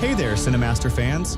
Hey there, Cinemaster fans!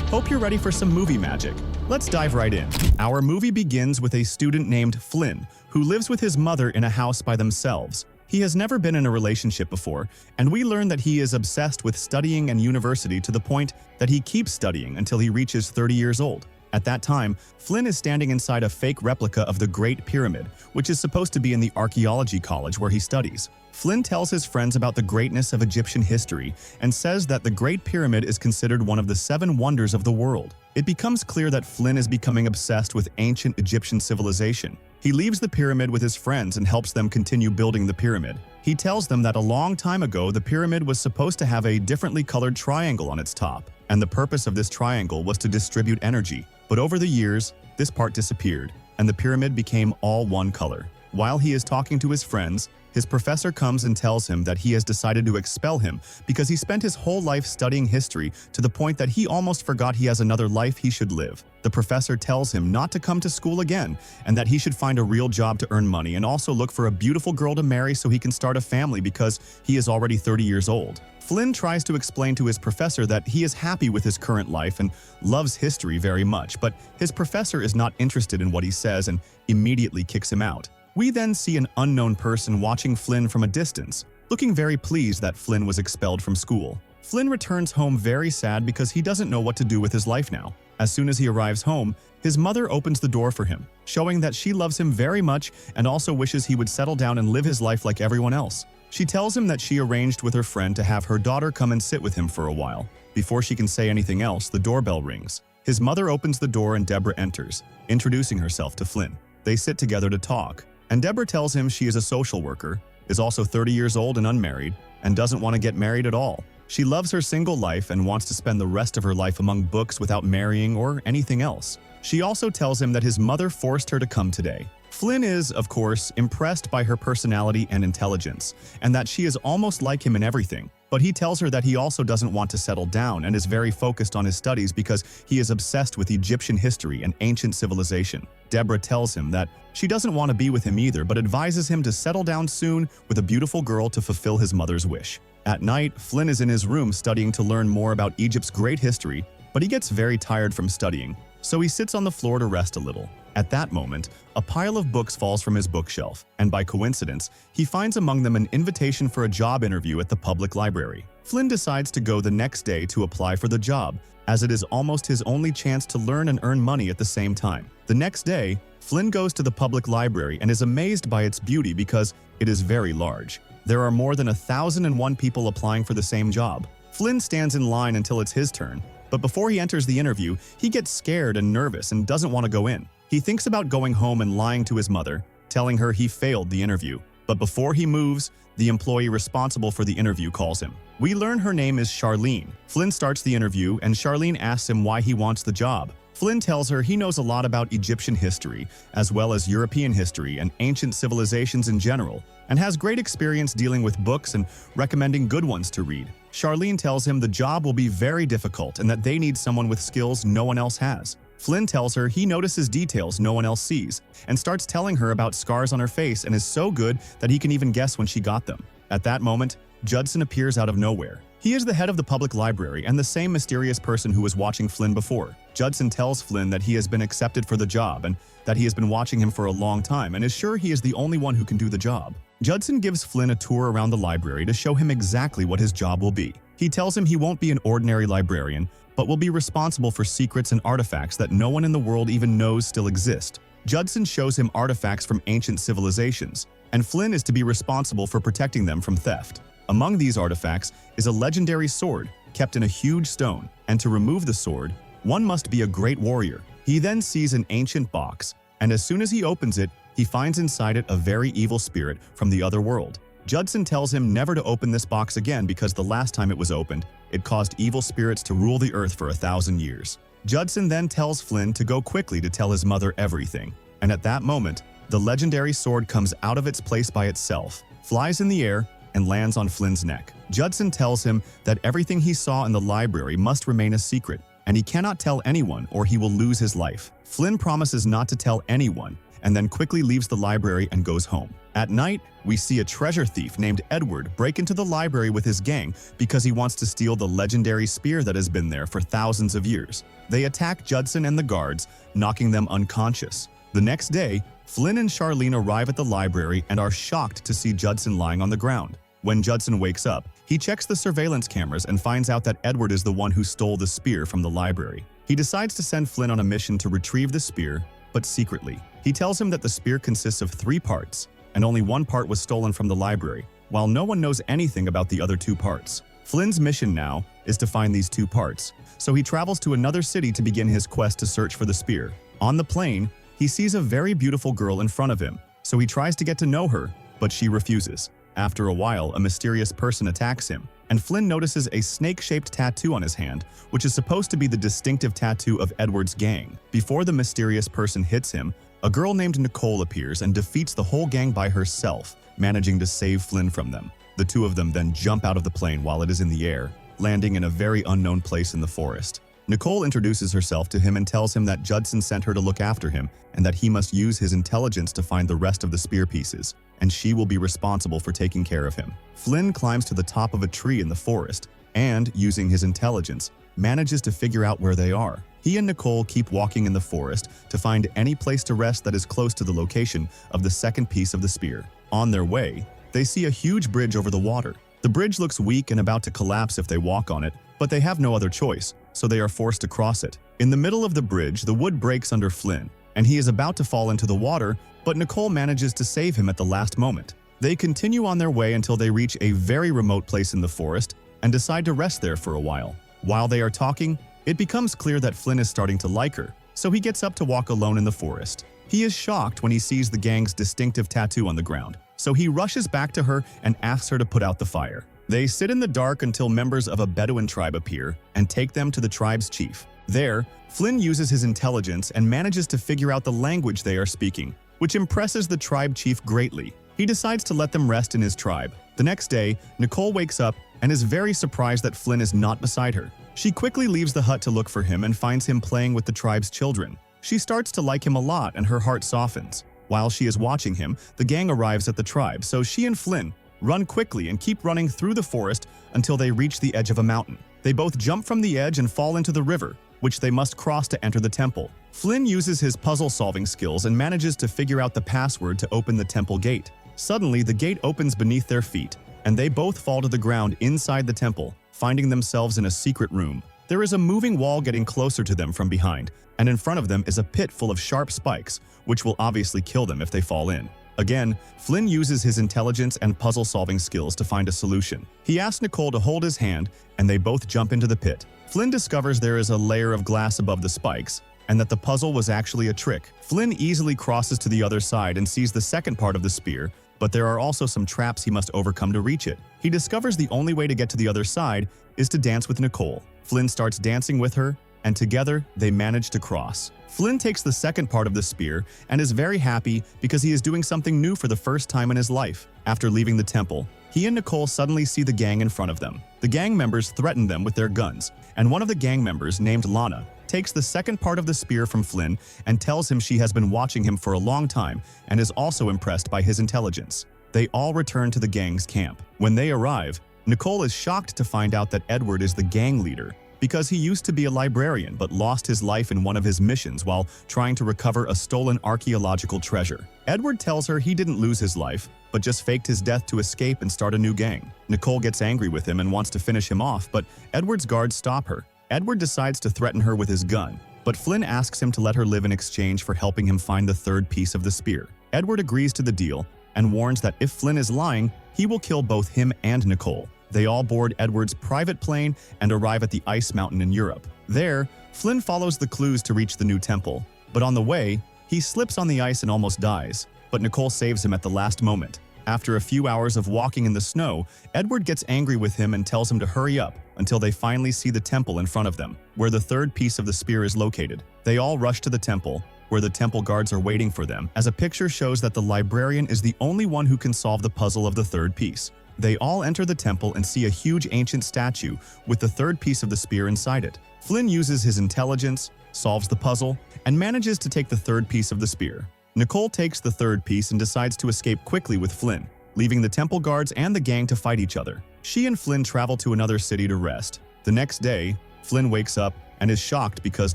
Hope you're ready for some movie magic. Let's dive right in. Our movie begins with a student named Flynn, who lives with his mother in a house by themselves. He has never been in a relationship before, and we learn that he is obsessed with studying and university to the point that he keeps studying until he reaches 30 years old. At that time, Flynn is standing inside a fake replica of the Great Pyramid, which is supposed to be in the archaeology college where he studies. Flynn tells his friends about the greatness of Egyptian history and says that the Great Pyramid is considered one of the 7 wonders of the world. It becomes clear that Flynn is becoming obsessed with ancient Egyptian civilization. He leaves the pyramid with his friends and helps them continue building the pyramid. He tells them that a long time ago, the pyramid was supposed to have a differently colored triangle on its top, and the purpose of this triangle was to distribute energy. But over the years, this part disappeared, and the pyramid became all one color. While he is talking to his friends, his professor comes and tells him that he has decided to expel him because he spent his whole life studying history to the point that he almost forgot he has another life he should live. The professor tells him not to come to school again and that he should find a real job to earn money and also look for a beautiful girl to marry so he can start a family because he is already 30 years old. Flynn tries to explain to his professor that he is happy with his current life and loves history very much, but his professor is not interested in what he says and immediately kicks him out. We then see an unknown person watching Flynn from a distance, looking very pleased that Flynn was expelled from school. Flynn returns home very sad because he doesn't know what to do with his life now. As soon as he arrives home, his mother opens the door for him, showing that she loves him very much and also wishes he would settle down and live his life like everyone else. She tells him that she arranged with her friend to have her daughter come and sit with him for a while. Before she can say anything else, the doorbell rings. His mother opens the door and Deborah enters, introducing herself to Flynn. They sit together to talk, and Deborah tells him she is a social worker, is also 30 years old and unmarried, and doesn't want to get married at all. She loves her single life and wants to spend the rest of her life among books without marrying or anything else. She also tells him that his mother forced her to come today. Flynn is, of course, impressed by her personality and intelligence, and that she is almost like him in everything. But he tells her that he also doesn't want to settle down and is very focused on his studies because he is obsessed with Egyptian history and ancient civilization. Deborah tells him that she doesn't want to be with him either, but advises him to settle down soon with a beautiful girl to fulfill his mother's wish. At night, Flynn is in his room studying to learn more about Egypt's great history, but he gets very tired from studying, so he sits on the floor to rest a little. At that moment, a pile of books falls from his bookshelf, and by coincidence, he finds among them an invitation for a job interview at the public library. Flynn decides to go the next day to apply for the job, as it is almost his only chance to learn and earn money at the same time. The next day, Flynn goes to the public library and is amazed by its beauty because it is very large. There are more than 1,001 people applying for the same job. Flynn stands in line until it's his turn, but before he enters the interview, he gets scared and nervous and doesn't want to go in. He thinks about going home and lying to his mother, telling her he failed the interview. But before he moves, the employee responsible for the interview calls him. We learn her name is Charlene. Flynn starts the interview and Charlene asks him why he wants the job. Flynn tells her he knows a lot about Egyptian history, as well as European history and ancient civilizations in general, and has great experience dealing with books and recommending good ones to read. Charlene tells him the job will be very difficult and that they need someone with skills no one else has. Flynn tells her he notices details no one else sees, and starts telling her about scars on her face and is so good that he can even guess when she got them. At that moment, Judson appears out of nowhere. He is the head of the public library and the same mysterious person who was watching Flynn before. Judson tells Flynn that he has been accepted for the job and that he has been watching him for a long time and is sure he is the only one who can do the job. Judson gives Flynn a tour around the library to show him exactly what his job will be. He tells him he won't be an ordinary librarian, but will be responsible for secrets and artifacts that no one in the world even knows still exist. Judson shows him artifacts from ancient civilizations, and Flynn is to be responsible for protecting them from theft. Among these artifacts is a legendary sword kept in a huge stone, and to remove the sword, one must be a great warrior. He then sees an ancient box, and as soon as he opens it, he finds inside it a very evil spirit from the other world. Judson tells him never to open this box again because the last time it was opened, it caused evil spirits to rule the earth for 1,000 years. Judson then tells Flynn to go quickly to tell his mother everything, and at that moment, the legendary sword comes out of its place by itself, flies in the air, and lands on Flynn's neck. Judson tells him that everything he saw in the library must remain a secret, and he cannot tell anyone or he will lose his life. Flynn promises not to tell anyone and then quickly leaves the library and goes home. At night, we see a treasure thief named Edward break into the library with his gang because he wants to steal the legendary spear that has been there for thousands of years. They attack Judson and the guards, knocking them unconscious. The next day, Flynn and Charlene arrive at the library and are shocked to see Judson lying on the ground. When Judson wakes up, he checks the surveillance cameras and finds out that Edward is the one who stole the spear from the library. He decides to send Flynn on a mission to retrieve the spear, but secretly. He tells him that the spear consists of 3 parts, and only one part was stolen from the library, while no one knows anything about the other 2 parts. Flynn's mission now is to find these 2 parts, so he travels to another city to begin his quest to search for the spear. On the plane, he sees a very beautiful girl in front of him, so he tries to get to know her, but she refuses. After a while, a mysterious person attacks him, and Flynn notices a snake-shaped tattoo on his hand, which is supposed to be the distinctive tattoo of Edward's gang. Before the mysterious person hits him, a girl named Nicole appears and defeats the whole gang by herself, managing to save Flynn from them. The 2 of them then jump out of the plane while it is in the air, landing in a very unknown place in the forest. Nicole introduces herself to him and tells him that Judson sent her to look after him and that he must use his intelligence to find the rest of the spear pieces, and she will be responsible for taking care of him. Flynn climbs to the top of a tree in the forest and, using his intelligence, manages to figure out where they are. He and Nicole keep walking in the forest to find any place to rest that is close to the location of the second piece of the spear. On their way, they see a huge bridge over the water. The bridge looks weak and about to collapse if they walk on it, but they have no other choice, so they are forced to cross it. In the middle of the bridge, the wood breaks under Flynn, and he is about to fall into the water, but Nicole manages to save him at the last moment. They continue on their way until they reach a very remote place in the forest and decide to rest there for a while. While they are talking, it becomes clear that Flynn is starting to like her, so he gets up to walk alone in the forest. He is shocked when he sees the gang's distinctive tattoo on the ground, so he rushes back to her and asks her to put out the fire. They sit in the dark until members of a Bedouin tribe appear and take them to the tribe's chief. There, Flynn uses his intelligence and manages to figure out the language they are speaking, which impresses the tribe chief greatly. He decides to let them rest in his tribe. The next day, Nicole wakes up and is very surprised that Flynn is not beside her. She quickly leaves the hut to look for him and finds him playing with the tribe's children. She starts to like him a lot and her heart softens. While she is watching him, the gang arrives at the tribe, so she and Flynn run quickly and keep running through the forest until they reach the edge of a mountain. They both jump from the edge and fall into the river, which they must cross to enter the temple. Flynn uses his puzzle-solving skills and manages to figure out the password to open the temple gate. Suddenly, the gate opens beneath their feet, and they both fall to the ground inside the temple, finding themselves in a secret room. There is a moving wall getting closer to them from behind, and in front of them is a pit full of sharp spikes, which will obviously kill them if they fall in. Again, Flynn uses his intelligence and puzzle-solving skills to find a solution. He asks Nicole to hold his hand, and they both jump into the pit. Flynn discovers there is a layer of glass above the spikes, and that the puzzle was actually a trick. Flynn easily crosses to the other side and sees the second part of the spear, but there are also some traps he must overcome to reach it. He discovers the only way to get to the other side is to dance with Nicole. Flynn starts dancing with her, and together they manage to cross. Flynn takes the second part of the spear and is very happy because he is doing something new for the first time in his life. After leaving the temple, he and Nicole suddenly see the gang in front of them. The gang members threaten them with their guns, and one of the gang members, named Lana, takes the second part of the spear from Flynn and tells him she has been watching him for a long time and is also impressed by his intelligence. They all return to the gang's camp. When they arrive, Nicole is shocked to find out that Edward is the gang leader because he used to be a librarian but lost his life in one of his missions while trying to recover a stolen archaeological treasure. Edward tells her he didn't lose his life, but just faked his death to escape and start a new gang. Nicole gets angry with him and wants to finish him off, but Edward's guards stop her. Edward decides to threaten her with his gun, but Flynn asks him to let her live in exchange for helping him find the third piece of the spear. Edward agrees to the deal and warns that if Flynn is lying, he will kill both him and Nicole. They all board Edward's private plane and arrive at the ice mountain in Europe. There, Flynn follows the clues to reach the new temple, but on the way, he slips on the ice and almost dies, but Nicole saves him at the last moment. After a few hours of walking in the snow, Edward gets angry with him and tells him to hurry up until they finally see the temple in front of them, where the third piece of the spear is located. They all rush to the temple, where the temple guards are waiting for them, as a picture shows that the librarian is the only one who can solve the puzzle of the third piece. They all enter the temple and see a huge ancient statue with the third piece of the spear inside it. Flynn uses his intelligence, solves the puzzle, and manages to take the third piece of the spear. Nicole takes the third piece and decides to escape quickly with Flynn, leaving the temple guards and the gang to fight each other. She and Flynn travel to another city to rest. The next day, Flynn wakes up and is shocked because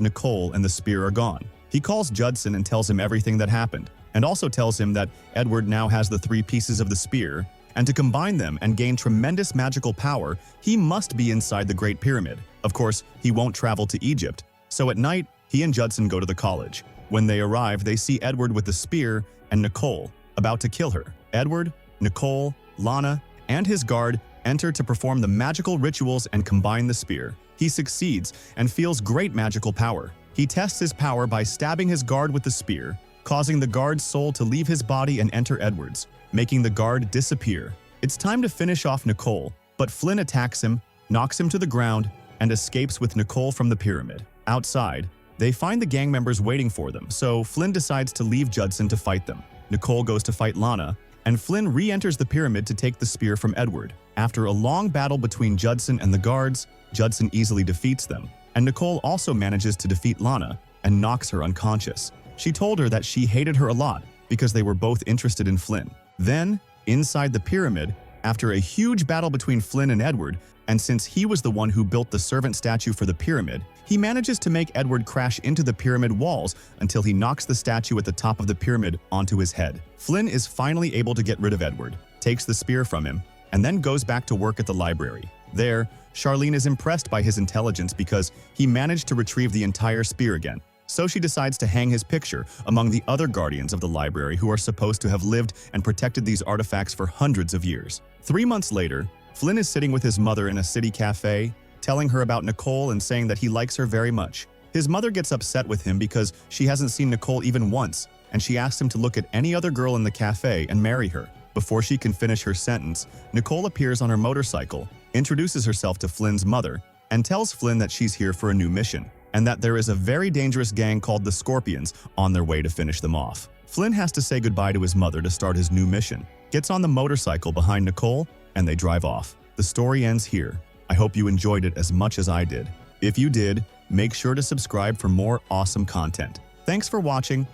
Nicole and the spear are gone. He calls Judson and tells him everything that happened, and also tells him that Edward now has the three pieces of the spear, and to combine them and gain tremendous magical power, he must be inside the Great Pyramid. Of course, he won't travel to Egypt, so at night, he and Judson go to the college. When they arrive, they see Edward with the spear and Nicole about to kill her. Edward, Nicole, Lana, and his guard enter to perform the magical rituals and combine the spear. He succeeds and feels great magical power. He tests his power by stabbing his guard with the spear, causing the guard's soul to leave his body and enter Edward's, making the guard disappear. It's time to finish off Nicole, but Flynn attacks him, knocks him to the ground, and escapes with Nicole from the pyramid. Outside, they find the gang members waiting for them, so Flynn decides to leave Judson to fight them. Nicole goes to fight Lana, and Flynn re-enters the pyramid to take the spear from Edward. After a long battle between Judson and the guards, Judson easily defeats them, and Nicole also manages to defeat Lana and knocks her unconscious. She told her that she hated her a lot because they were both interested in Flynn. Then, inside the pyramid, after a huge battle between Flynn and Edward, and since he was the one who built the servant statue for the pyramid, he manages to make Edward crash into the pyramid walls until he knocks the statue at the top of the pyramid onto his head. Flynn is finally able to get rid of Edward, takes the spear from him, and then goes back to work at the library. There, Charlene is impressed by his intelligence because he managed to retrieve the entire spear again. So she decides to hang his picture among the other guardians of the library who are supposed to have lived and protected these artifacts for hundreds of years. 3 months later, Flynn is sitting with his mother in a city cafe, telling her about Nicole and saying that he likes her very much. His mother gets upset with him because she hasn't seen Nicole even once, and she asks him to look at any other girl in the cafe and marry her. Before she can finish her sentence, Nicole appears on her motorcycle, introduces herself to Flynn's mother, and tells Flynn that she's here for a new mission, and that there is a very dangerous gang called the Scorpions on their way to finish them off. Flynn has to say goodbye to his mother to start his new mission, gets on the motorcycle behind Nicole, and they drive off. The story ends here. I hope you enjoyed it as much as I did. If you did, make sure to subscribe for more awesome content. Thanks for watching,